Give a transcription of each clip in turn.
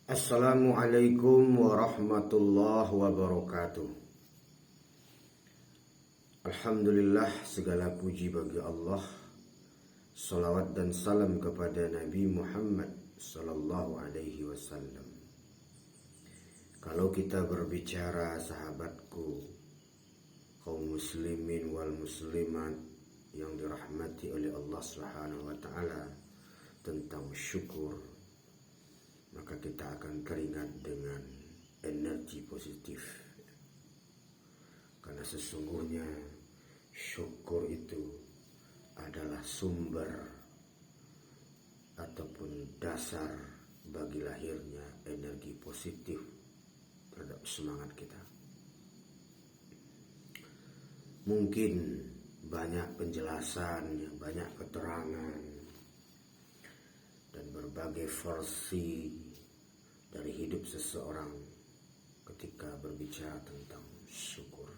Assalamualaikum warahmatullahi wabarakatuh. Alhamdulillah, segala puji bagi Allah. Salawat dan salam kepada Nabi Muhammad sallallahu alaihi wasallam. Kalau kita berbicara, sahabatku, kaum muslimin wal muslimat yang dirahmati oleh Allah Subhanahu wa taala, tentang syukur, maka kita akan teringat dengan energi positif. Karena sesungguhnya syukur itu adalah sumber ataupun dasar bagi lahirnya energi positif terhadap semangat kita. Mungkin banyak penjelasan, banyak keterangan, dan berbagai versi dari hidup seseorang ketika berbicara tentang syukur.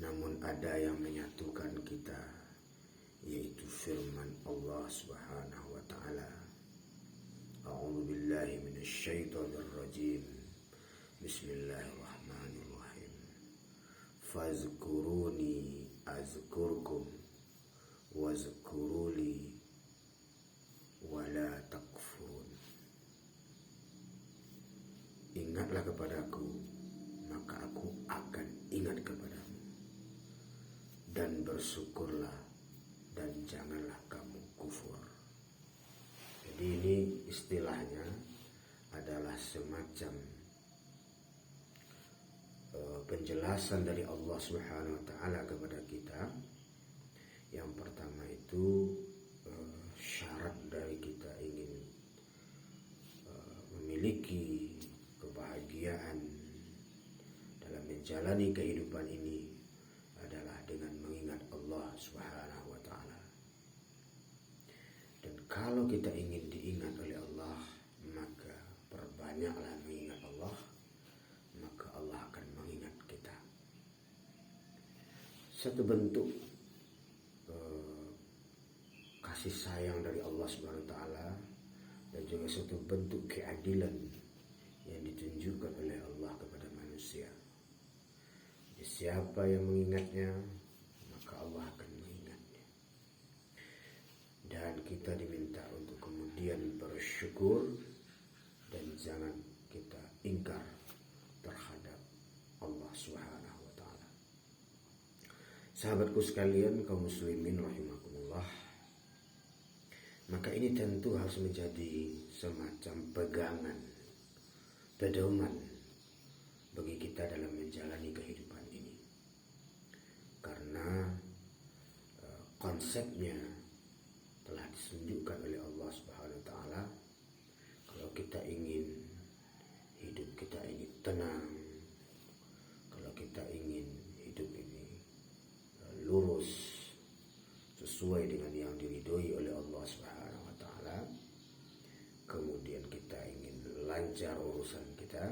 Namun ada yang menyatukan kita, yaitu firman Allah Subhanahu wa taala. A'udzu billahi minasyaitonir rajim. Bismillahirrahmanirrahim. Fazkuruni azkurkum wazkuruli wala takfurun. Ingatlah kepadaku, maka aku akan ingat kepadamu, dan bersyukurlah dan janganlah kamu kufur. Jadi ini istilahnya adalah semacam penjelasan dari Allah Subhanahu wa taala kepada kita. Yang pertama itu syarat dari kita ingin memiliki kebahagiaan dalam menjalani kehidupan ini adalah dengan mengingat Allah Subhanahu wa taala. Dan kalau kita ingin diingat oleh Allah, maka perbanyaklah mengingat Allah, maka Allah akan mengingat kita. Satu bentuk kasih sayang dari Allah Subhanahu wa taala, dan juga satu bentuk keadilan yang ditunjukkan oleh Allah kepada manusia. Jadi siapa yang mengingatnya, maka Allah akan mengingatnya. Dan kita diminta untuk kemudian bersyukur dan jangan kita ingkar terhadap Allah Subhanahu wa taala. Sahabatku sekalian, kaum muslimin rahimakumullah, maka ini tentu harus menjadi semacam pegangan, pedoman bagi kita dalam menjalani kehidupan ini. Karena konsepnya telah ditunjukkan oleh Allah Subhanahu wa taala. Kalau kita ingin hidup kita ini tenang, kalau kita ingin hidup ini lurus sesuai dengan yang diridhoi oleh Allah Subhanahu wa taala, kemudian kita ingin lancar urusan kita,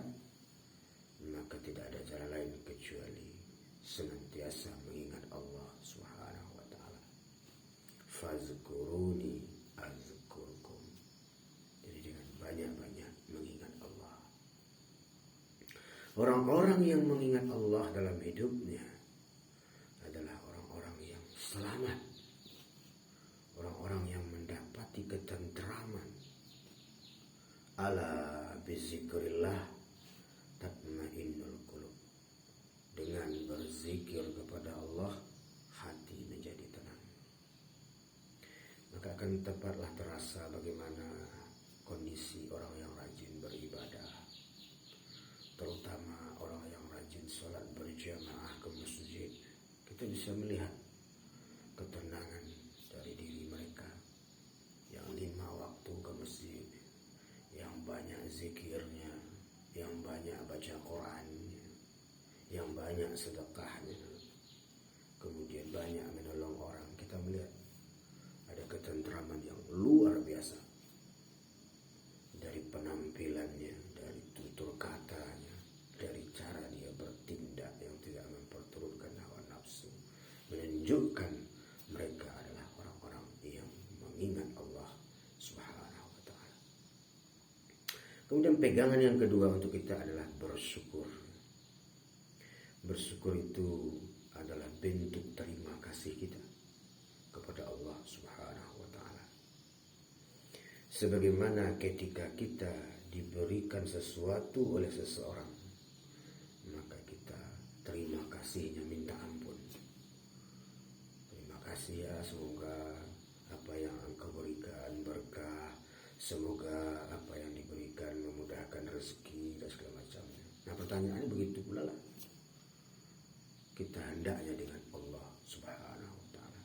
maka tidak ada jalan lain kecuali senantiasa mengingat Allah Subhanahu wa taala. Fazkuruni azkurkum. Jadi dengan banyak-banyak mengingat Allah. Orang-orang yang mengingat Allah dalam hidupnya adalah orang-orang yang selamat, orang-orang yang mendapati ketentraman. Ala bizikrillah tatmainnul qulub. Dengan berzikir kepada Allah, hati menjadi tenang. Maka akan tepatlah terasa bagaimana kondisi orang yang rajin beribadah, terutama orang yang rajin sholat berjamaah ke masjid. Kita bisa melihat ketenangan dari diri mereka yang 5 waktu ke masjid, yang banyak zikirnya, yang banyak baca Qurannya, yang banyak sedekahnya, kemudian banyak menolong orang. Kita melihat ada ketentraman yang luar biasa dari penampilannya, dari tutur katanya, dari cara dia bertindak yang tidak memperturutkan hawa nafsu, menunjukkan mereka adalah orang-orang yang mengingat Allah Subhanahu wa taala. Kemudian pegangan yang kedua untuk kita adalah bersyukur. Bersyukur itu adalah bentuk terima kasih kita kepada Allah Subhanahu wa taala. Sebagaimana ketika kita diberikan sesuatu oleh seseorang, maka kita terima kasihnya minta ampun. Terima kasih ya, semoga apa yang engkau berikan berkah, semoga apa yang diberikan memudahkan rezeki dan segala macamnya. Nah, pertanyaannya begitu pula lah kita hendaknya dengan Allah Subhanahu wa taala.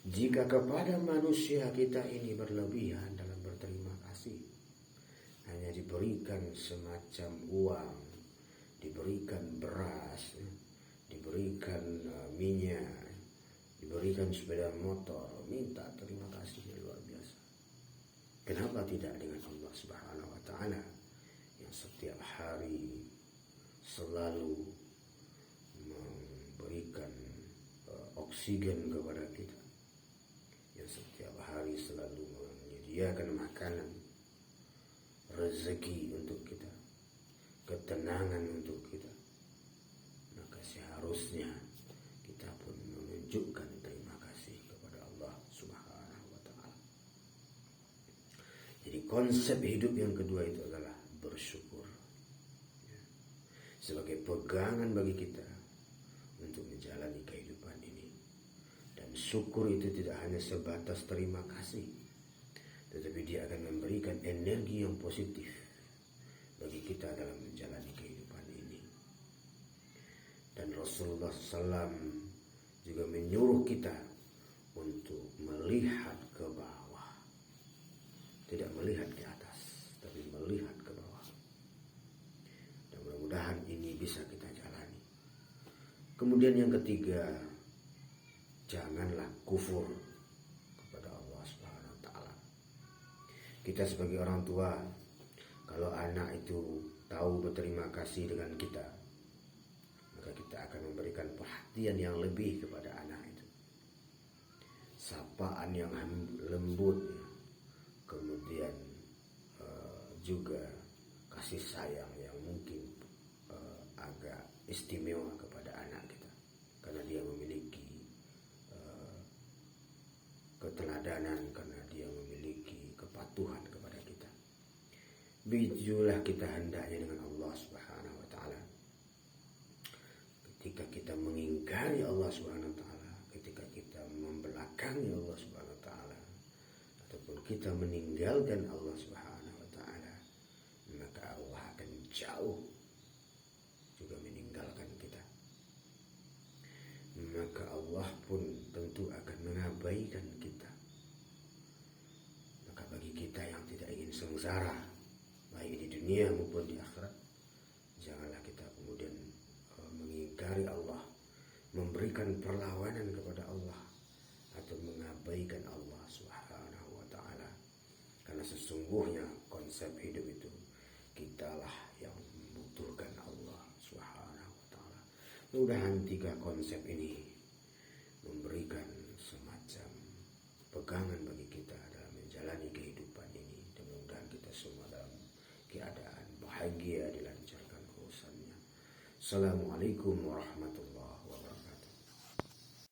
Jika kepada manusia kita ini berlebihan dalam berterima kasih, hanya diberikan semacam uang, diberikan beras, diberikan minyak, diberikan sepeda motor, minta terima kasihnya luar biasa. Kenapa tidak dengan Allah Subhanahu wa taala yang setiap hari selalu memberikan oksigen kepada kita, yang setiap hari selalu menyediakan makanan, rezeki untuk kita, ketenangan untuk kita. Maka seharusnya kita pun menunjukkan terima kasih kepada Allah Subhanahu wa taala. Jadi konsep hidup yang kedua itu adalah bersyukur, sebagai pegangan bagi kita untuk menjalani kehidupan ini. Dan syukur itu tidak hanya sebatas terima kasih, tetapi dia akan memberikan energi yang positif bagi kita dalam menjalani kehidupan ini. Dan Rasulullah SAW juga menyuruh kita untuk melihat ke bawah, tidak melihat ke atas, tapi melihat ke bawah. Dan mudah-mudahan ini bisa kita jalani. Kemudian yang ketiga, janganlah kufur kepada Allah Subhanahu wa taala. Kita sebagai orang tua, kalau anak itu tahu berterima kasih dengan kita, maka kita akan memberikan perhatian yang lebih kepada anak itu. Sapaan yang lembut, kemudian juga kasih sayang yang mungkin agak istimewa kepada anak kita, karena dia memiliki keteladanan, karena dia memiliki kepatuhan kepada kita. Begitulah kita hendaknya dengan Allah Subhanahu wa taala. Ketika kita mengingkari Allah Subhanahu wa taala, ketika kita membelakangi Allah Subhanahu wa taala, ataupun kita meninggalkan Allah Subhanahu wa taala, maka Allah akan jauh juga meninggalkan kita. Maka Allah pun tentu akan mengabaikan kita. Maka bagi kita yang tidak ingin sengsara, baik di dunia maupun di akhirat, janganlah kita kemudian mengingkari Allah, memberikan perlawanan kepada Allah, atau mengabaikan Allah Subhanahu wa taala. Karena sesungguhnya konsep hidup itu, kitalah yang membutuhkan Allah Subhanahu wa taala. Mudah-mudahan tiga konsep ini memberikan semacam pegangan bagi kita dalam menjalani kehidupan ini. Dan mudah-mudahan kita semua dalam keadaan bahagia, dilancarkan urusannya. Assalamualaikum warahmatullahi wabarakatuh.